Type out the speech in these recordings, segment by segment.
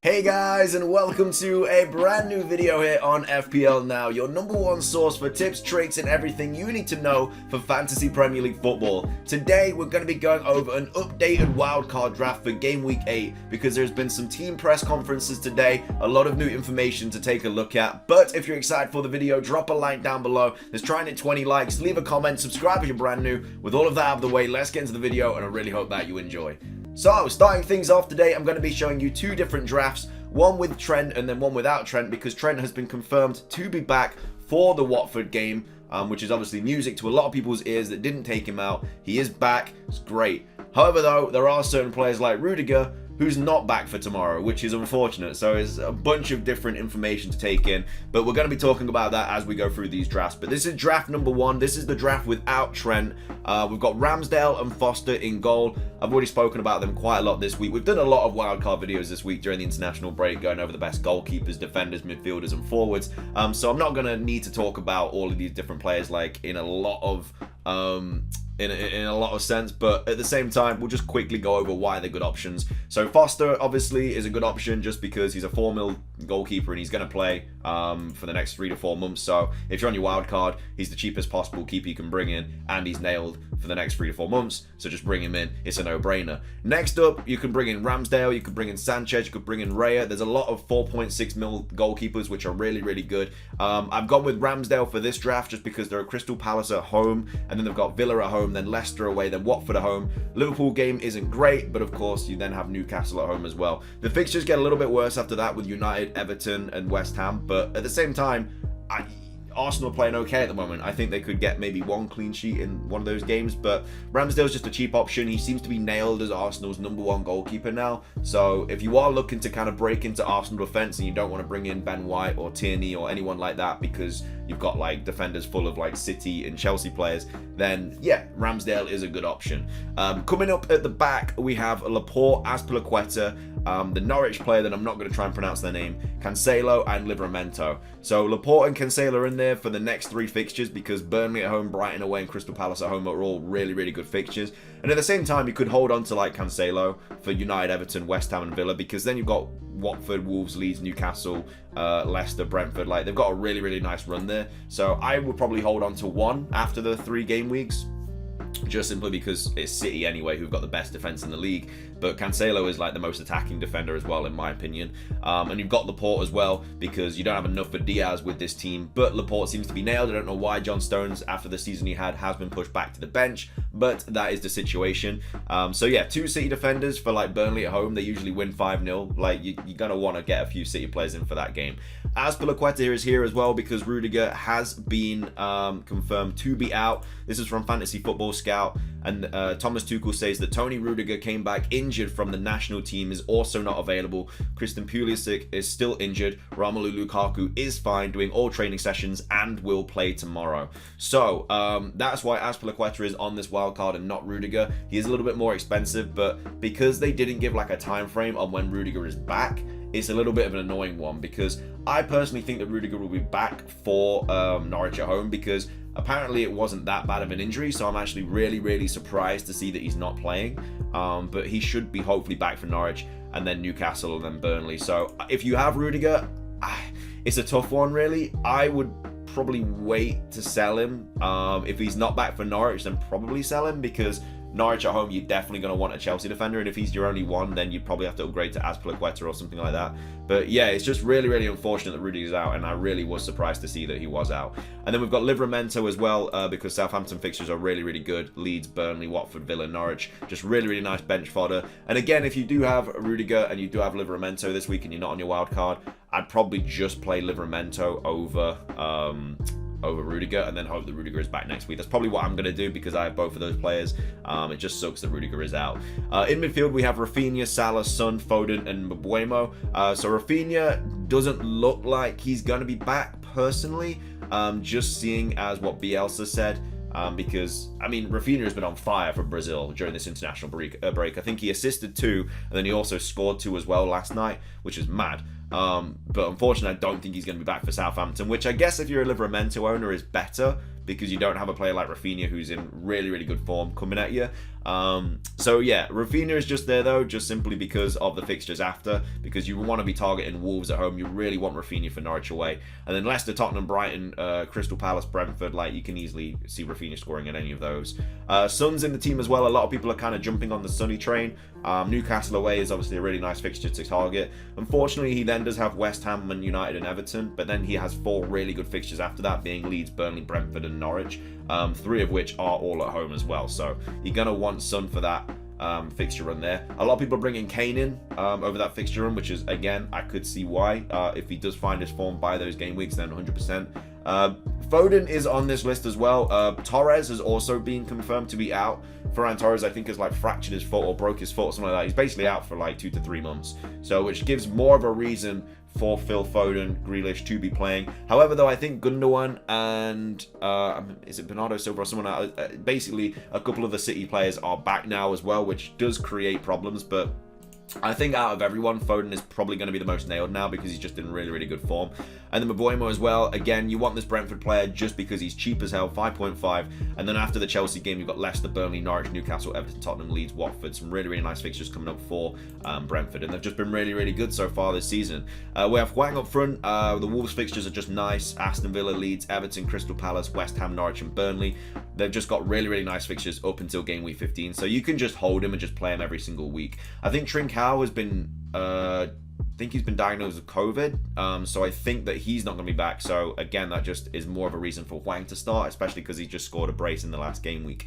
Hey guys, and welcome to a brand new video here on FPL Now, your number one source for tips, tricks, and everything you need to know for Fantasy Premier League football. Today, we're going to be going over an updated wildcard draft for Game Week 8 because there's been some team press conferences today, a lot of new information to take a look at. But if you're excited for the video, drop a like down below. Let's try and hit 20 likes, leave a comment, subscribe if you're brand new. With all of that out of the way, let's get into the video, and I really hope that you enjoy. So, starting things off today, I'm going to be showing you two different drafts, one with Trent and then one without Trent, because Trent has been confirmed to be back for the Watford game, which is obviously music to a lot of people's ears that didn't take him out. He is back. It's great. However, though, there are certain players like Rudiger who's not back for tomorrow, which is unfortunate. So it's a bunch of different information to take in, but we're going to be talking about that as we go through these drafts. But this is draft number one. This is the draft without Trent. We've got Ramsdale and Foster in goal. I've already spoken about them quite a lot this week. We've done a lot of wildcard videos this week during the international break, going over the best goalkeepers, defenders, midfielders, and forwards. So I'm not going to need to talk about all of these different players like in a lot of in a lot of sense, but at the same time, we'll just quickly go over why they're good options. So Foster obviously is a good option just because he's a 4 mil goalkeeper and he's going to play for the next 3 to 4 months. So if you're on your wild card, he's the cheapest possible keeper you can bring in, and he's nailed for the next 3 to 4 months. So just bring him in. It's a no-brainer. Next up, you can bring in Ramsdale, you could bring in Sanchez, you could bring in Raya. There's a lot of 4.6 mil goalkeepers which are really, really good. I've gone with Ramsdale for this draft just because they're at Crystal Palace at home, and then they've got Villa at home, then Leicester away, then Watford at home. Liverpool game isn't great, but of course you then have Newcastle at home as well. The fixtures get a little bit worse after that with United, Everton, and West Ham, but at the same time, Arsenal are playing okay at the moment. I think they could get maybe one clean sheet in one of those games, but Ramsdale's just a cheap option. He seems to be nailed as Arsenal's number one goalkeeper now. So if you are looking to kind of break into Arsenal defense and you don't want to bring in Ben White or Tierney or anyone like that because you've got like defenders full of like City and Chelsea players, then yeah, Ramsdale is a good option. Coming up at the back, we have Laporte, Azpilicueta, the Norwich player that I'm not going to try and pronounce their name, Cancelo, and Livramento. So Laporte and Cancelo are in there for the next 3 fixtures because Burnley at home, Brighton away, and Crystal Palace at home are all really, really good fixtures. And at the same time, you could hold on to like Cancelo for United, Everton, West Ham, and Villa, because then you've got Watford, Wolves, Leeds, Newcastle, Leicester, Brentford. Like, they've got a really, really nice run there. So I would probably hold on to one after the 3 game weeks, just simply because it's City anyway who've got the best defense in the league. But Cancelo is like the most attacking defender as well, in my opinion. And you've got Laporte as well, because you don't have enough for Diaz with this team. But Laporte seems to be nailed. I don't know why John Stones, after the season he had, has been pushed back to the bench, but that is the situation. So yeah, 2 City defenders for like Burnley at home. They usually win 5-0. Like, you're going to want to get a few City players in for that game. Azpilicueta is here as well because Rudiger has been confirmed to be out. This is from Fantasy Football Scout, and Thomas Tuchel says that Tony Rudiger came back injured from the national team, is also not available. Christian Pulisic is still injured. Romelu Lukaku is fine, doing all training sessions and will play tomorrow. So that's why Azpilicueta is on this wildcard and not Rudiger. He is a little bit more expensive, but because they didn't give like a time frame on when Rudiger is back, it's a little bit of an annoying one, because I personally think that Rudiger will be back for Norwich at home, because apparently it wasn't that bad of an injury. So I'm actually really, really surprised to see that he's not playing. But he should be hopefully back for Norwich, and then Newcastle, and then Burnley. So if you have Rudiger, it's a tough one really. I would probably wait to sell him. If he's not back for Norwich, then probably sell him, because Norwich at home, you're definitely going to want a Chelsea defender, and if he's your only one, then you'd probably have to upgrade to Azpilicueta or something like that. But yeah, it's just really, really unfortunate that Rudiger's out, and I really was surprised to see that he was out. And then we've got Livramento as well, because Southampton fixtures are really, really good. Leeds, Burnley, Watford, Villa, Norwich. Just really, really nice bench fodder. And again, if you do have Rudiger and you do have Livramento this week and you're not on your wild card, I'd probably just play Livramento over Rudiger, and then hope that Rudiger is back next week. That's probably what I'm going to do, because I have both of those players. It just sucks that Rudiger is out. In midfield, we have Rafinha, Salah, Son, Foden, and Mbeumo. So Rafinha doesn't look like he's going to be back personally, just seeing as what Bielsa said. Because, I mean, Rafinha has been on fire for Brazil during this international break. I think he assisted 2, and then he also scored 2 as well last night, which is mad. But unfortunately, I don't think he's going to be back for Southampton, which I guess if you're a Livramento owner is better, because you don't have a player like Rafinha who's in really, really good form coming at you. So yeah, Rafinha is just there though, just simply because of the fixtures after, because you want to be targeting Wolves at home. You really want Rafinha for Norwich away, and then Leicester, Tottenham, Brighton, Crystal Palace, Brentford. Like, you can easily see Rafinha scoring in any of those. Son's in the team as well. A lot of people are kind of jumping on the Sonny train. Newcastle away is obviously a really nice fixture to target. Unfortunately, he then does have West Ham and United and Everton, but then he has 4 really good fixtures after that, being Leeds, Burnley, Brentford and Norwich, 3 of which are all at home as well. So you're going to want Son for that fixture run there. A lot of people are bringing Kane in over that fixture run, which is, again, I could see why. If he does find his form by those game weeks, then 100%. Foden is on this list as well. Torres has also been confirmed to be out. Ferran Torres, I think, has like fractured his foot or broke his foot or something like that. He's basically out for like 2 to 3 months. So, which gives more of a reason for Phil Foden, Grealish to be playing. However, though, I think Gundogan and is it Bernardo Silva or someone else? Basically, a couple of the City players are back now as well, which does create problems. But I think out of everyone, Foden is probably going to be the most nailed now because he's just in really, really good form. And then Mbeumo as well. Again, you want this Brentford player just because he's cheap as hell, 5.5. And then after the Chelsea game, you've got Leicester, Burnley, Norwich, Newcastle, Everton, Tottenham, Leeds, Watford. Some really, really nice fixtures coming up for Brentford. And they've just been really, really good so far this season. We have Hwang up front. The Wolves fixtures are just nice. Aston Villa, Leeds, Everton, Crystal Palace, West Ham, Norwich and Burnley. They've just got really, really nice fixtures up until game week 15. So you can just hold him and just play him every single week. I think Trincao has been... I think he's been diagnosed with COVID, so I think that he's not going to be back. So again, that just is more of a reason for Hwang to start, especially because he just scored a brace in the last game week.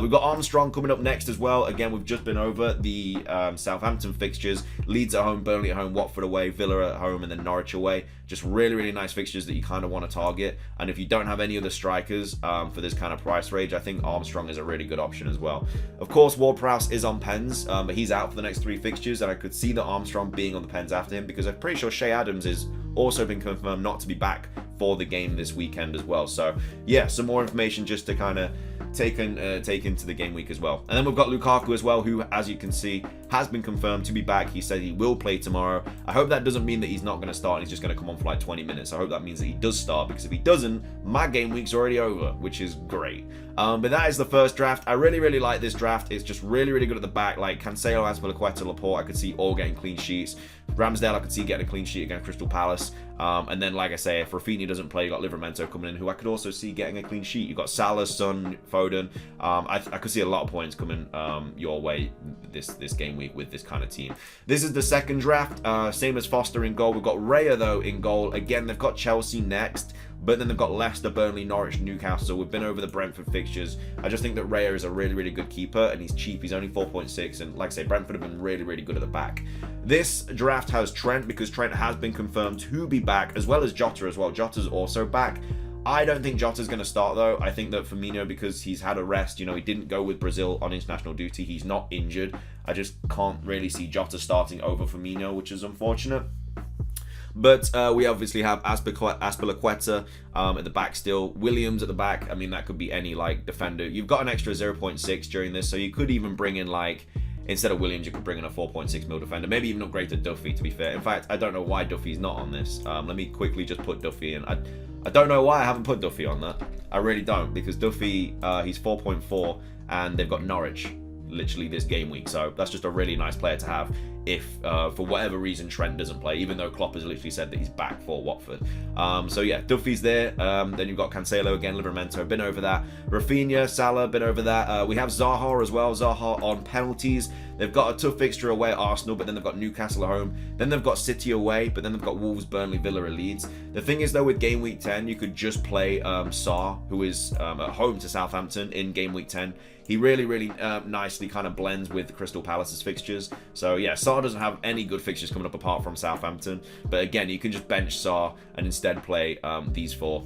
We've got Armstrong coming up next as well. Again, we've just been over the Southampton fixtures. Leeds at home, Burnley at home, Watford away, Villa at home, and then Norwich away. Just really, really nice fixtures that you kind of want to target. And if you don't have any other strikers for this kind of price range, I think Armstrong is a really good option as well. Of course, Ward-Prowse is on pens, but he's out for the next 3 fixtures, and I could see that Armstrong being on the pens after him, because I'm pretty sure Shea Adams is also been confirmed not to be back for the game this weekend as well. So yeah, some more information just to kind of take into the game week as well. And then we've got Lukaku as well, who, as you can see, has been confirmed to be back. He said he will play tomorrow. I hope that doesn't mean that he's not going to start and he's just going to come on for like 20 minutes. I hope that means that he does start, because if he doesn't, my game week's already over, which is great. But that is the first draft. I really, really like this draft. It's just really, really good at the back. Like Cancelo, Azpilicueta, Laporte, I could see all getting clean sheets. Ramsdale, I could see getting a clean sheet against Crystal Palace. And then, like I say, if Rafinha doesn't play, you've got Livramento coming in, who I could also see getting a clean sheet. You've got Salah, Son, Foden. I could see a lot of points coming your way this game week with this kind of team. This is the second draft. Same as Foster in goal. We've got Raya, though, in goal. Again, they've got Chelsea next. But then they've got Leicester, Burnley, Norwich, Newcastle. We've been over the Brentford fixtures. I just think that Raya is a really, really good keeper, and he's cheap. He's only 4.6, and like I say, Brentford have been really, really good at the back. This draft has Trent, because Trent has been confirmed to be back, as well as Jota as well. Jota's also back. I don't think Jota's going to start, though. I think that Firmino, because he's had a rest, he didn't go with Brazil on international duty. He's not injured. I just can't really see Jota starting over Firmino, which is unfortunate. But we obviously have Azpilicueta at the back still. Williams at the back. I mean, that could be any defender. You've got an extra 0.6 during this, so you could even bring in instead of Williams, you could bring in a 4.6 mil defender. Maybe even upgrade to Duffy, to be fair. In fact, I don't know why Duffy's not on this. Let me quickly just put Duffy in. I don't know why I haven't put Duffy on that. I really don't, because Duffy, he's 4.4, and they've got Norwich literally this game week. So that's just a really nice player to have if for whatever reason Trent doesn't play, even though Klopp has literally said that he's back for Watford. So yeah, Duffy's there. Then you've got Cancelo again, Livramento, been over that. Rafinha, Salah, been over that. We have Zaha as well. Zaha on penalties. They've got a tough fixture away at Arsenal, but then they've got Newcastle at home. Then they've got City away, but then they've got Wolves, Burnley, Villa, and Leeds. The thing is, though, with Game Week 10, you could just play Sarr, who is at home to Southampton in Game Week 10. He really, really nicely kind of blends with Crystal Palace's fixtures. So yeah, Sarr doesn't have any good fixtures coming up apart from Southampton. But again, you can just bench Sarr and instead play these 4,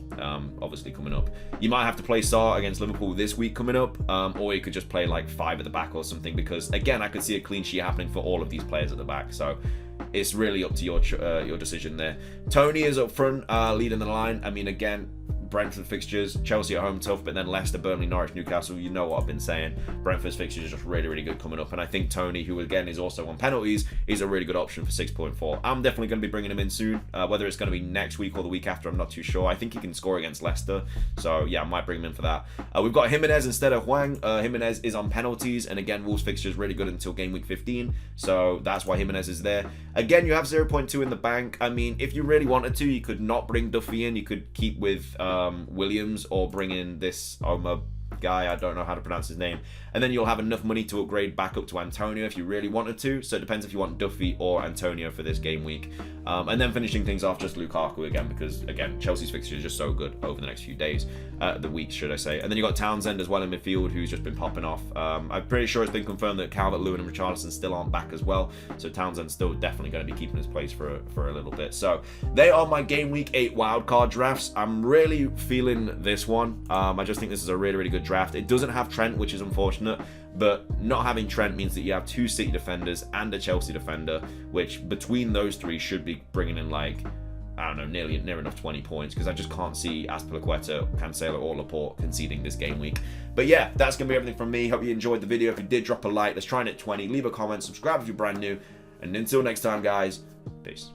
obviously coming up. You might have to play Sarr against Liverpool this week coming up, or you could just play 5 at the back or something, because again, I could see a clean sheet happening for all of these players at the back. So it's really up to your decision there. Tony is up front, leading the line. I mean, again, Brentford fixtures, Chelsea at home tough, but then Leicester, Burnley, Norwich, Newcastle, you know what I've been saying. Brentford's fixtures are just really, really good coming up, and I think Tony, who again is also on penalties, is a really good option for 6.4. I'm definitely going to be bringing him in soon, whether it's going to be next week or the week after, I'm not too sure. I think he can score against Leicester, so yeah, I might bring him in for that. We've got Jimenez instead of Hwang. Jimenez is on penalties, and again, Wolves fixture is really good until game week 15, so that's why Jimenez is there. Again, you have 0.2 in the bank. I mean, if you really wanted to, you could not bring Duffy in. You could keep with Williams or bring in this Omar guy, I don't know how to pronounce his name, and then you'll have enough money to upgrade back up to Antonio if you really wanted to. So it depends if you want Duffy or Antonio for this game week. And then finishing things off, just Lukaku again, because again, Chelsea's fixture is just so good over the next few days, the weeks should I say. And then you got Townsend as well in midfield, who's just been popping off. I'm pretty sure it's been confirmed that Calvert-Lewin and Richarlison still aren't back as well, so Townsend's still definitely going to be keeping his place for a little bit. So they are my game week 8 wildcard drafts. I'm really feeling this one. I just think this is a really, really good draft. It doesn't have Trent, which is unfortunate, but not having Trent means that you have 2 City defenders and a Chelsea defender, which between those 3 should be bringing in, like, I don't know, near enough 20 points, because I just can't see Azpilicueta, Cancelo or Laporte conceding this game week. But yeah, that's going to be everything from me. Hope you enjoyed the video. If you did, drop a like. Let's try and hit 20. Leave a comment. Subscribe if you're brand new. And until next time, guys, peace.